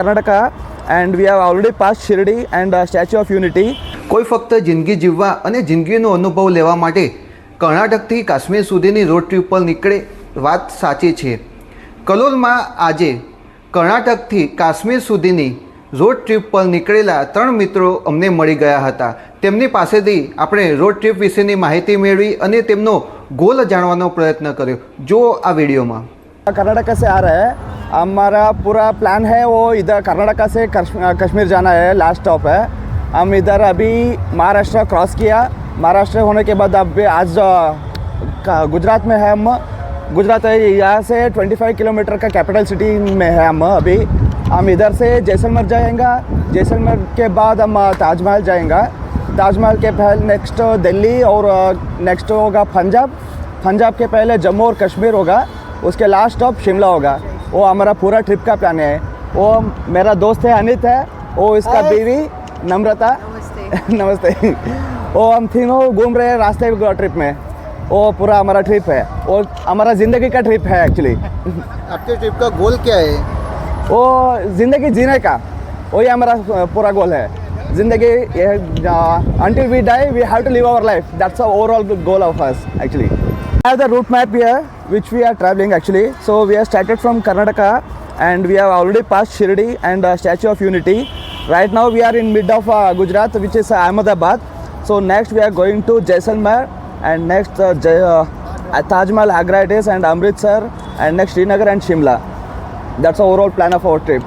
Karnataka, and we have already passed Shirdi and Statue of Unity. કોઈ ફક્ત જિંદગી જીવવા અને જિંદગીનો અનુભવ લેવા માટે કર્ણાટકથી કાશ્મીર સુધીની રોડ ટ્રીપ પર નીકળે વાત સાચી છે. કલોલમાં આજે કર્ણાટકથી કાશ્મીર સુધીની રોડ ટ્રીપ પર નીકળેલા 3 મિત્રો અમને મળી ગયા હતા. તેમની પાસેથી આપણે રોડ ટ્રીપ વિશેની માહિતી મેળવી અને તેમનો ગોલ જાણવાનો પ્રયત્ન કર્યો. જો આ વિડીયોમાં. कर्नाटक से आ रहे हैं. हमारा पूरा प्लान है वो इधर कर्नाटक से कश्मीर जाना है. लास्ट स्टॉप है. हम इधर अभी महाराष्ट्र क्रॉस किया. महाराष्ट्र होने के बाद अब आज गुजरात में है. हम गुजरात है, यहाँ से 25 किलोमीटर का कैपिटल सिटी में है. हम इधर से जैसलमेर जाएंगे. जैसलमेर के बाद हम ताजमहल जाएंगे. ताजमहल के पहले नेक्स्ट दिल्ली और नेक्स्ट होगा पंजाब. पंजाब के पहले जम्मू और कश्मीर होगा. उसके लास्ट स्टॉप शिमला होगा. वो हमारा पूरा ट्रिप का प्लान है. वो मेरा दोस्त है अनित है, वो इसका बीवी नम्रता. नमस्ते. वो हम तीनों घूम रहे हैं रास्ते ट्रिप में. वो पूरा हमारा ट्रिप है. वो हमारा ज़िंदगी का ट्रिप है एक्चुअली. आपके ट्रिप का गोल क्या है? वो ज़िंदगी जीने का, वही हमारा पूरा गोल है. ज़िंदगी until we die we have to live our life. That's the overall goal of us actually. I have the route map here which we are traveling actually. So we have started from Karnataka and we have already passed Shirdi and Statue of Unity. Right now we are in mid of Gujarat, which is Ahmedabad. So next we are going to Jaisalmer, and next Taj Mahal, Agra it is, and Amritsar, and next Srinagar and Shimla. That's the overall plan of our trip.